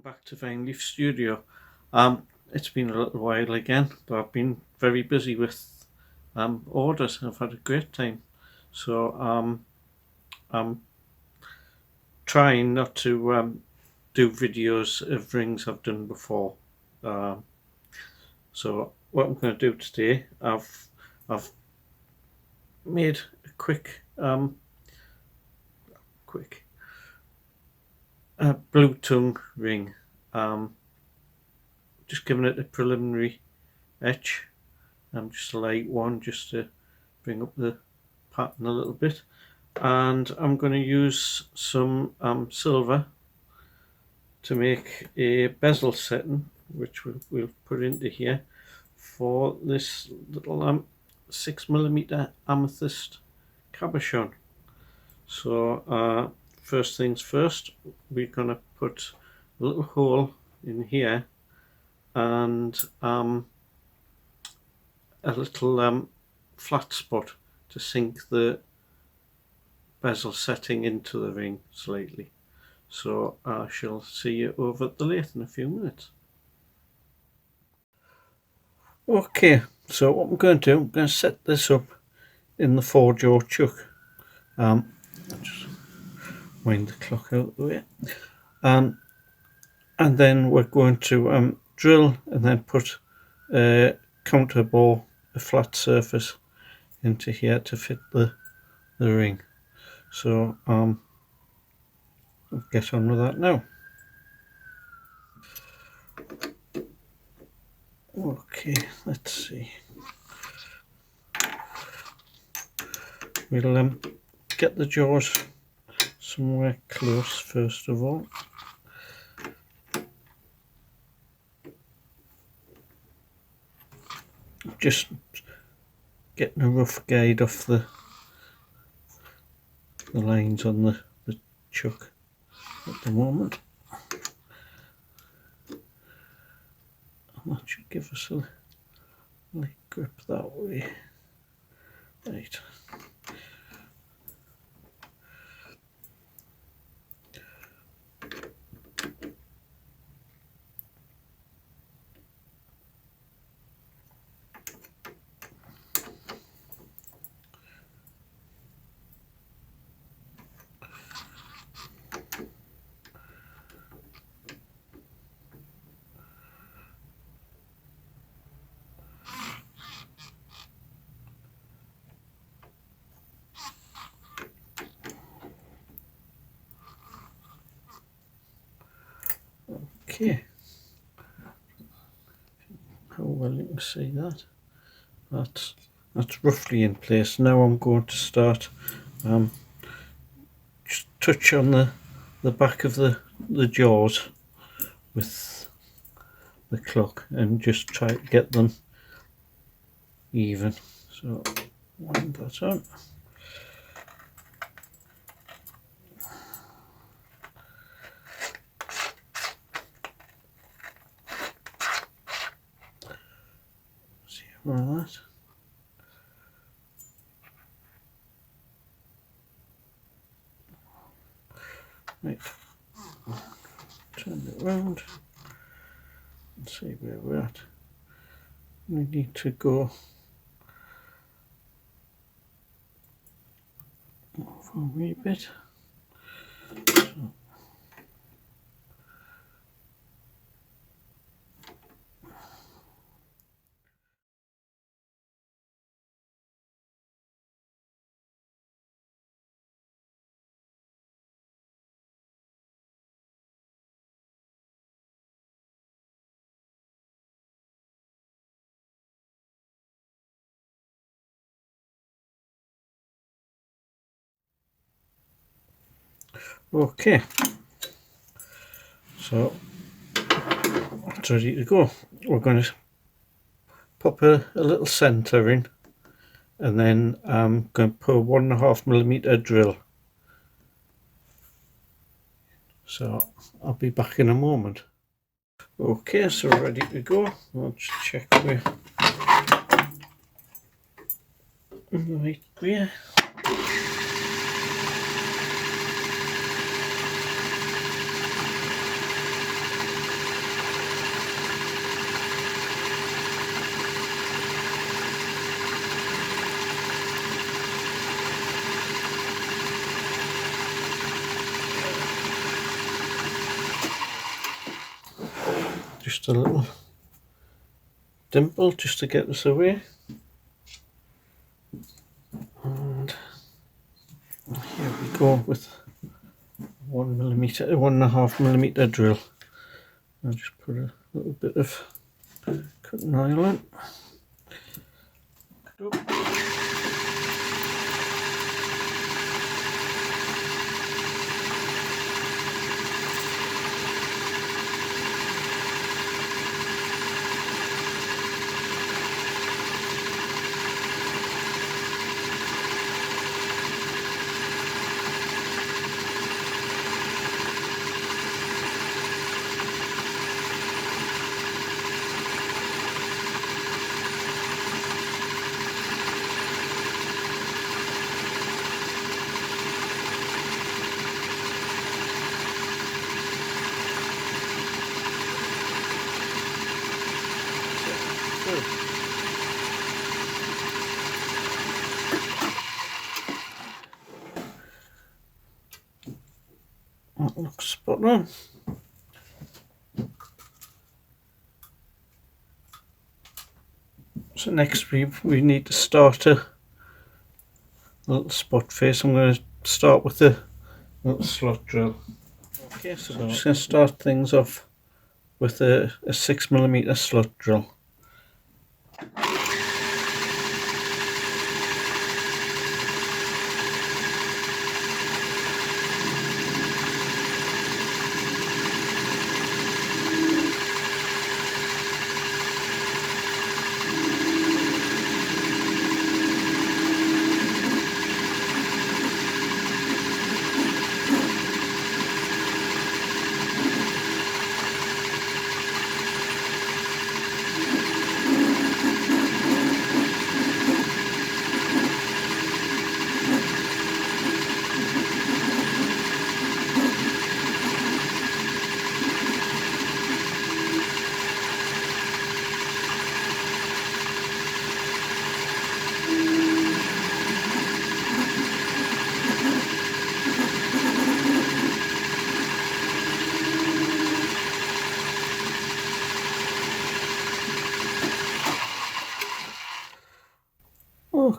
back to Vineleafstudio. It's been a little while again, but I've been very busy with orders. I've had a great time. So I'm trying not to do videos of rings I've done before. So what I'm going to do today, I've made a quick blue tongue ring. Just giving it a preliminary etch. Just a light one, just to bring up the pattern a little bit. And I'm going to use some silver to make a bezel setting, which we'll put into here for this little 6mm amethyst cabochon. So first things first, we're going to put a little hole in here and a little flat spot to sink the bezel setting into the ring slightly. So I shall see you over at the lathe in a few minutes. Okay, so what I'm going to do, I'm going to set this up in the 4-jaw chuck. Just wind the clock out of the way. And then we're going to drill and then put a counter bore, a flat surface, into here to fit the ring. So I'll get on with that now. Okay, let's see. We'll get the jaws somewhere close first of all. Just getting a rough guide off the lines on the chuck at the moment. And that should give us a light grip that way. Right. Okay, how well you can see that. That's roughly in place. Now I'm going to start just touch on the back of the jaws with the clock and just try to get them even. So wind that on. Like that. Right, turn it around and see where we're at. We need to go over a wee bit. So, okay, so it's ready to go. We're going to pop a little centre in, and then I'm going to put a 1.5mm drill. So I'll be back in a moment. Okay, so ready to go. I'll just check we're in the right way. just a little dimple just to get this away. And here we go with 1.5mm drill. I'll just put a little bit of cutting oil in. That looks spot on. So next we need to start a little spot face. I'm going to start with a little slot drill. Okay, so I'm just going to start things off with a 6mm slot drill.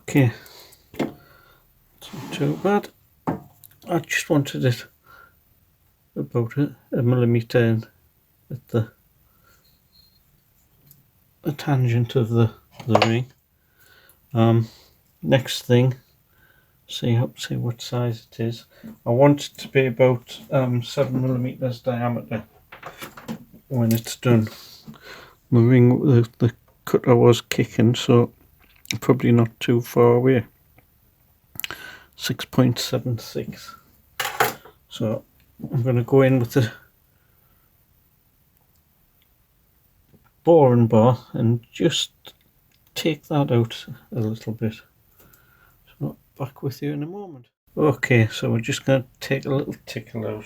Okay, it's not too bad. I just wanted it about a millimetre in at the tangent of the ring. Next thing, see what size it is. I want it to be about 7mm diameter when it's done. My ring, the cutter was kicking, so probably not too far away. 6.76. So I'm going to go in with the boring bar and just take that out a little bit. So back with you in a moment. Okay, so we're just going to take a little tickle out.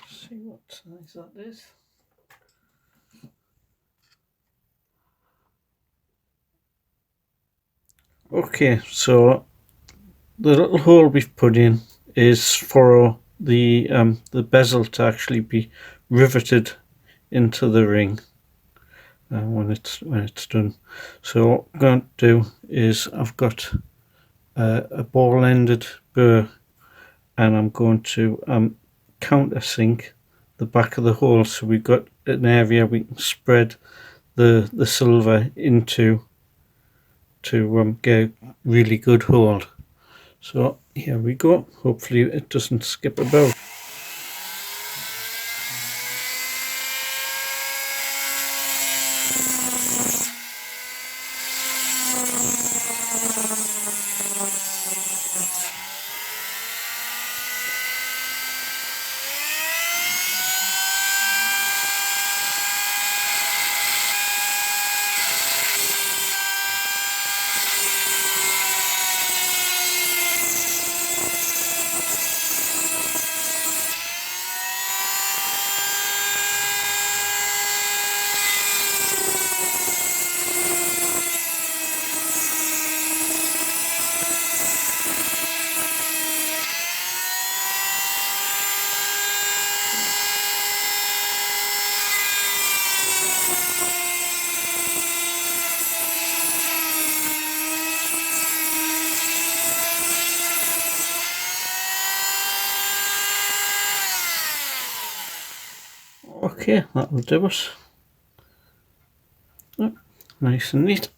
See what size that is. Okay, so the little hole we've put in is for the bezel to actually be riveted into the ring when it's done. So what I'm going to do is I've got a ball-ended burr, and I'm going to countersink the back of the hole, so we've got an area we can spread the silver into to get a really good hold. So here we go. Hopefully it doesn't skip about. Okay, that'll do us. Yep, nice and neat.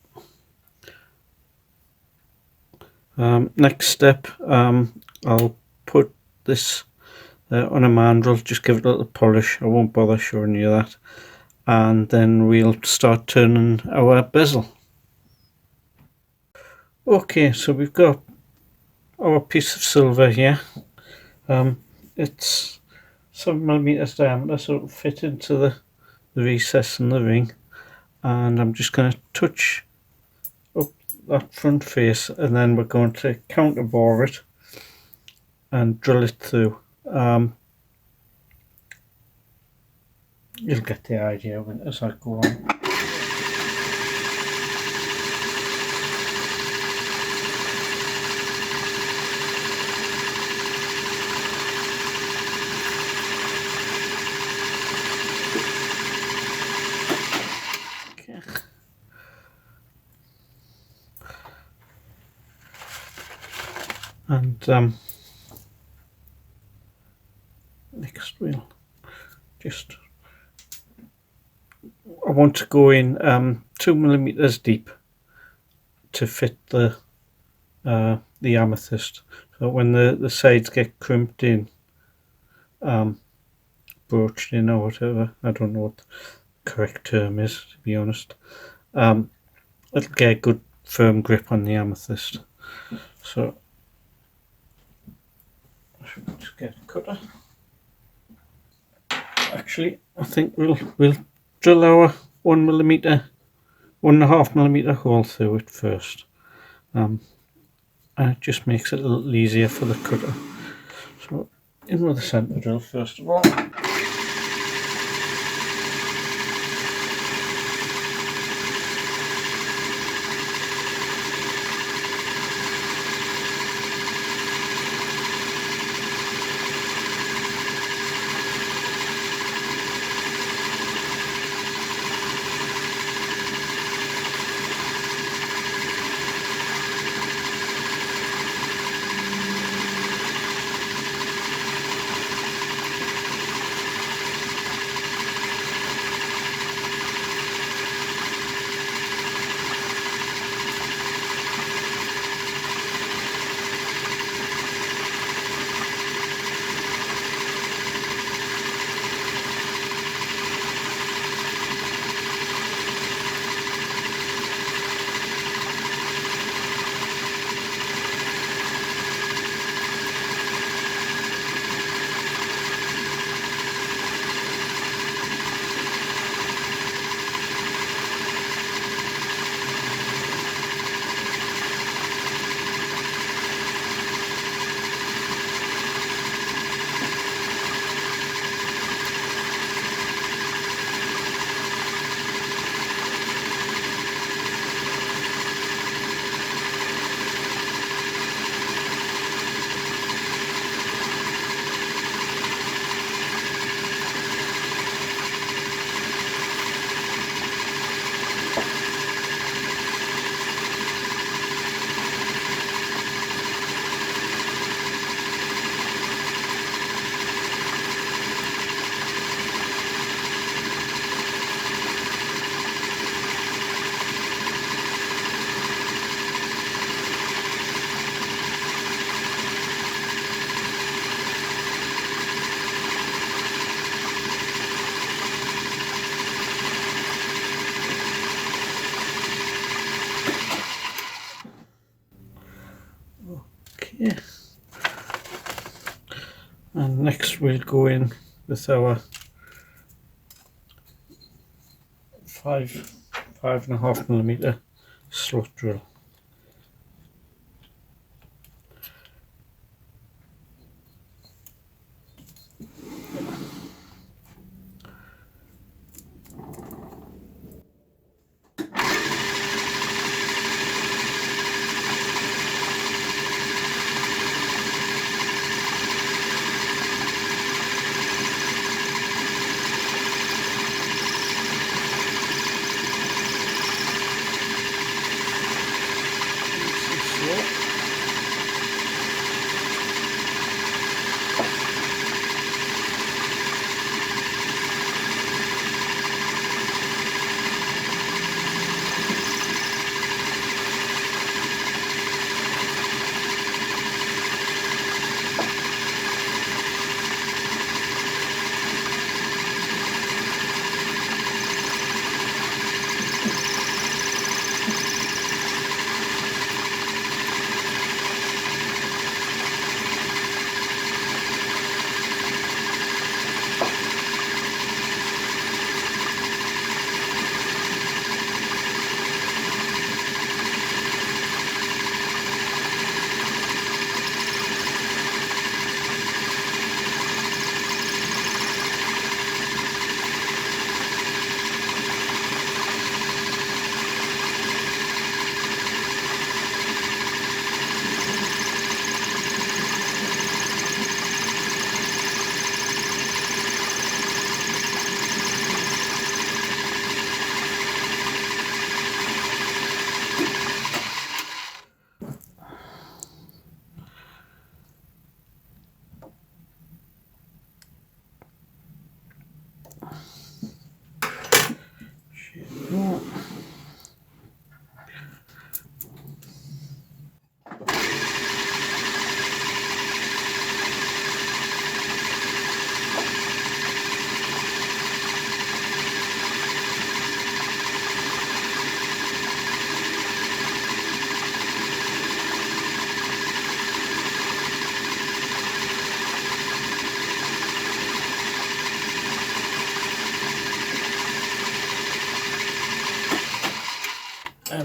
Next step, I'll put this on a mandrel, just give it a little polish. I won't bother showing you that. And then we'll start turning our bezel. Okay, so we've got our piece of silver here. It's 7mm diameter, so it'll fit into the recess in the ring. And I'm just going to touch up that front face, and then we're going to counterbore it and drill it through. You'll get the idea as I go on. And next we'll just, I want to go in 2mm deep to fit the amethyst, so when the sides get crimped in, broached in or whatever, I don't know what the correct term is, to be honest, it'll get a good firm grip on the amethyst. So I should just get a cutter. Actually, I think we'll drill our 1mm, 1.5mm hole through it first. And it just makes it a little easier for the cutter. So in with the centre drill first of all. Okay, and next we'll go in with our 5.5mm slot drill.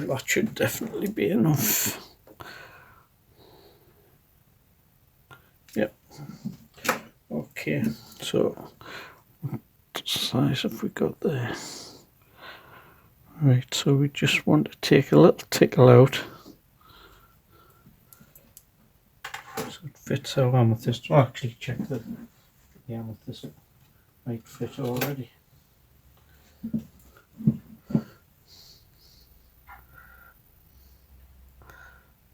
that should definitely be enough. Yep. Okay, so what size have we got there? Right, so we just want to take a little tickle out so it fits our amethyst. Well, actually check that the amethyst might fit already.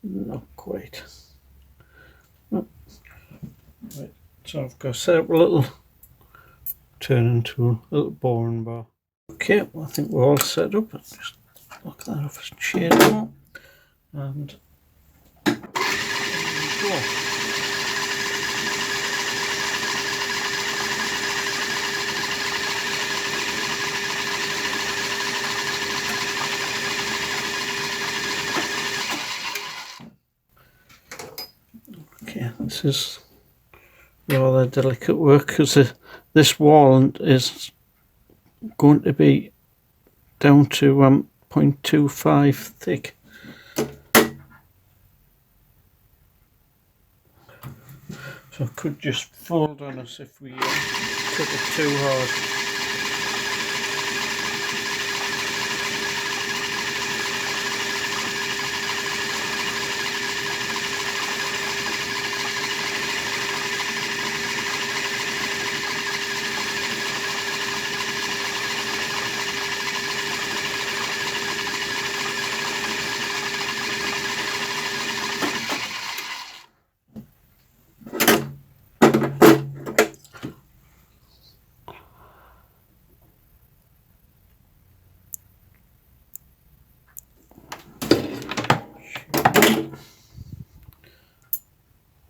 Not quite. Oh. Right, so I've got to set up a little, turn into a little boring bar. Okay, well, I think we're all set up. Let's just lock that off as shade more. And there we go. Okay, this is rather delicate work because this wall is going to be down to 0.25 thick. So it could just fold on us if we cut it too hard.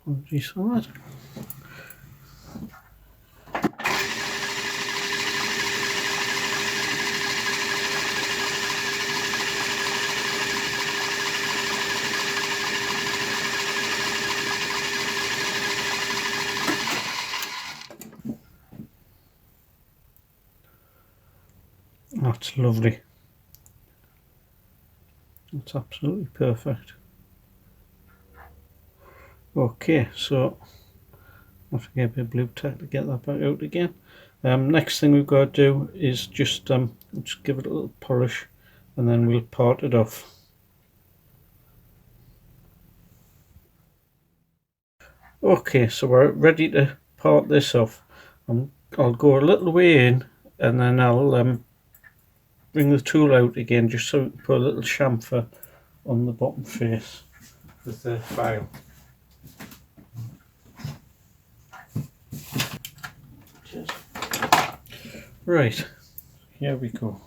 Apologies for that. That's lovely. That's absolutely perfect. Okay, so I have to get a bit of blue tack to get that back out again. Next thing we've got to do is just give it a little polish, and then we'll part it off. Okay, so we're ready to part this off. I'll go a little way in, and then I'll bring the tool out again, just so we can put a little chamfer on the bottom face with the file. Right, here we go.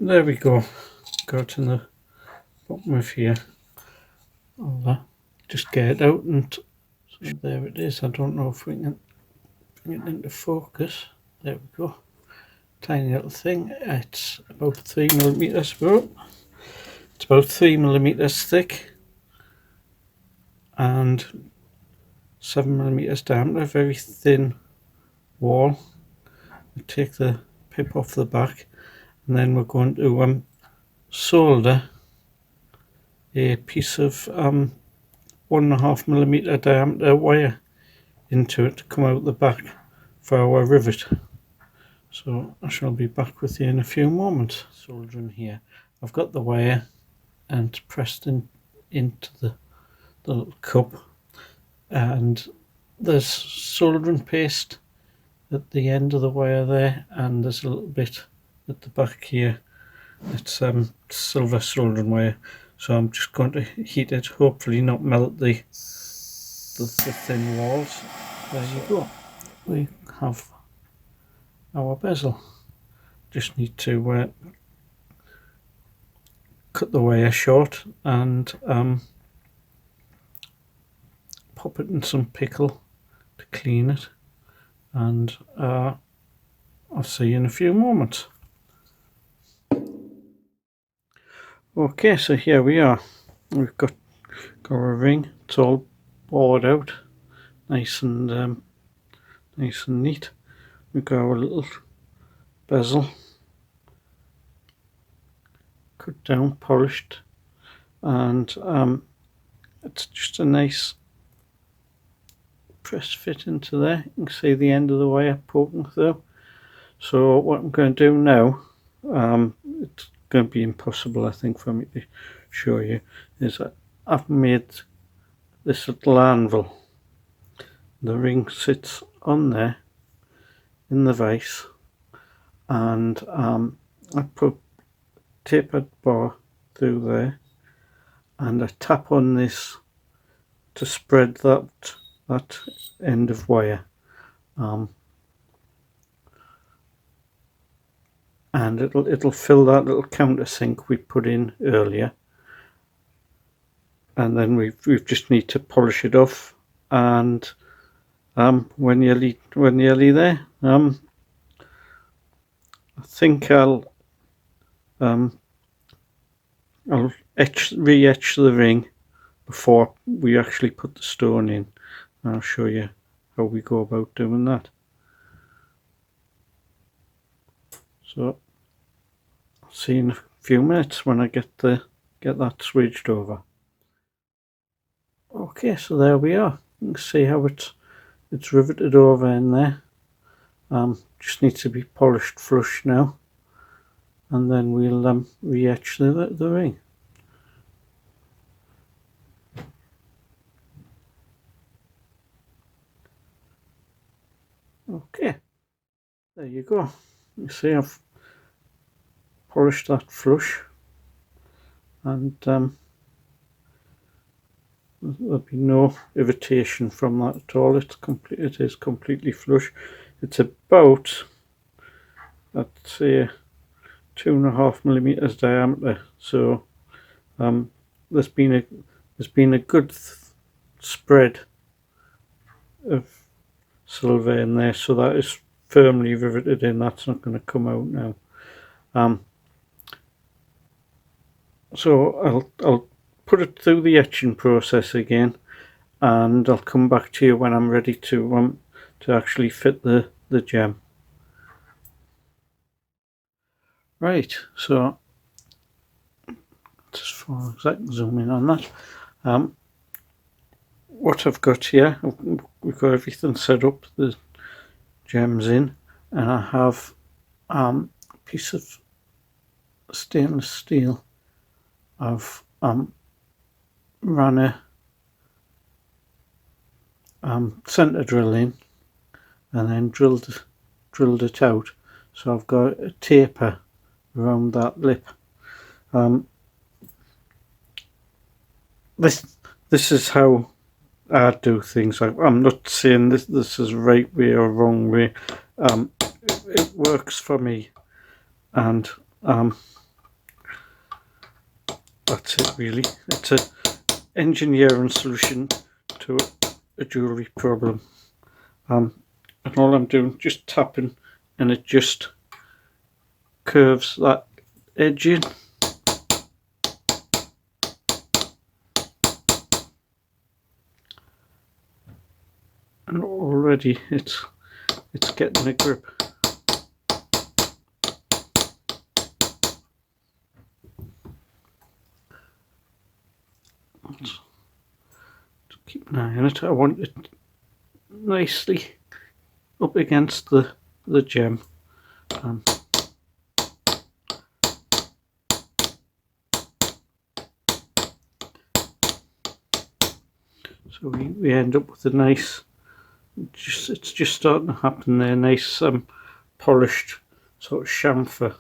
There we go. Go to the bottom of here. I'll just get it out, and so there it is. I don't know if we can bring it into focus. There we go. Tiny little thing. It's about 3mm. Well, it's about 3mm thick, and 7mm diameter, very thin wall. We take the pip off the back, and then we're going to solder a piece of 1.5mm diameter wire into it to come out the back for our rivet. So I shall be back with you in a few moments. Soldering here, I've got the wire and pressed into the little cup, and there's soldering paste at the end of the wire there, and there's a little bit at the back here. It's silver soldering wire, so I'm just going to heat it, hopefully not melt the thin walls. There you go, we have our bezel. Just need to cut the wire short and pop it in some pickle to clean it, and I'll see you in a few moments. Okay, so here we are. We've got our ring. It's all bored out, nice and neat. We've got our little bezel, cut down, polished, and it's just a nice press fit into there. You can see the end of the wire poking through. So what I'm going to do now, it's going to be impossible I think for me to show you, is that I've made this little anvil. The ring sits on there in the vise, and I put a tapered bar through there, and I tap on this to spread that end of wire, and it'll fill that little countersink we put in earlier, and then we just need to polish it off. And when you're nearly there, I think I'll re-etch the ring before we actually put the stone in. I'll show you how we go about doing that. So I'll see you in a few minutes when I get that switched over. Okay, so there we are. You can see how it's riveted over in there. Just needs to be polished flush now, and then we'll re-etch the ring. Okay, there you go. You see I've polished that flush, and there'll be no irritation from that at all. It is completely flush. It's about, I'd say, 2.5mm diameter. So there's been a good spread of silver in there, so that is firmly riveted in. That's not going to come out now. So I'll put it through the etching process again, and I'll come back to you when I'm ready to actually fit the gem. Right, so just as far as I can zoom in on that. What I've got here, we've got everything set up, the gems in, and I have a piece of stainless steel. I've ran a centre drill in, and then drilled it out, so I've got a taper around that lip. This is how I do things. I'm not saying this is right way or wrong way. It works for me, and that's it really. It's an engineering solution to a jewellery problem. And all I'm doing, just tapping, and it just curves that edge in. already it's getting a grip. Just keep an eye on it. I want it nicely up against the gem. So we end up with a nice, it's just starting to happen there, nice polished sort of chamfer.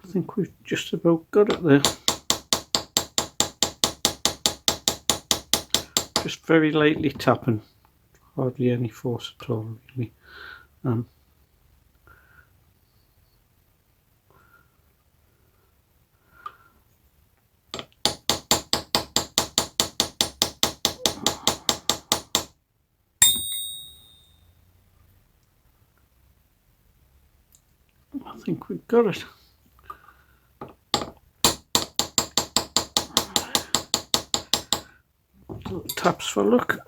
I think we've just about got it there. Just very lightly tapping, hardly any force at all really. I think we've got it. Little taps for luck.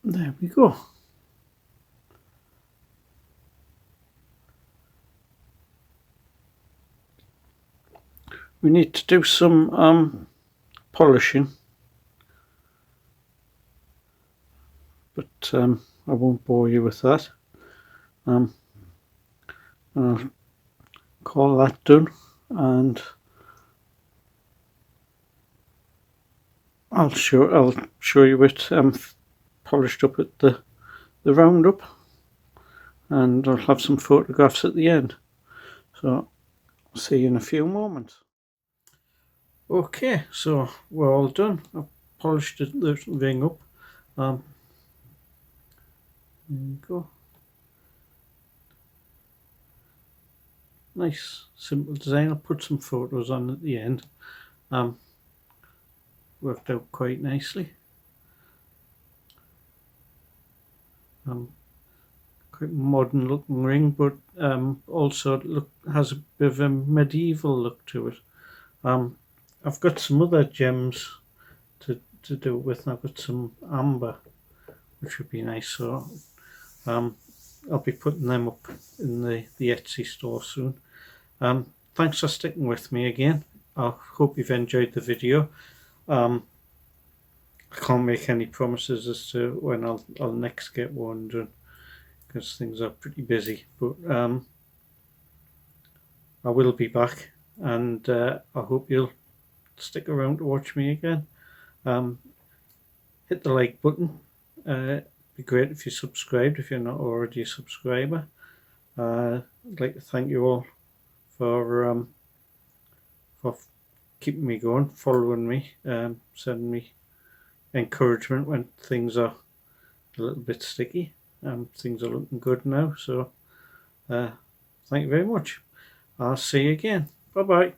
There we go. We need to do some polishing, but I won't bore you with that. I'll call that done, and I'll show you it polished up at the roundup, and I'll have some photographs at the end. So I'll see you in a few moments. Okay, so we're all done. I've polished the ring up. There you go. Nice simple design. I'll put some photos on at the end. Worked out quite nicely. Quite modern looking ring, but also has a bit of a medieval look to it. I've got some other gems to do it with. I've got some amber, which would be nice. So I'll be putting them up in the Etsy store soon. Thanks for sticking with me again. I hope you've enjoyed the video. I can't make any promises as to when I'll next get one done, because things are pretty busy, but I will be back, and I hope you'll stick around to watch me again. Hit the like button. It'd be great if you subscribed if you're not already a subscriber. I'd like to thank you all for keeping me going, following me, sending me encouragement when things are a little bit sticky. Things are looking good now, so thank you very much. I'll see you again. Bye bye.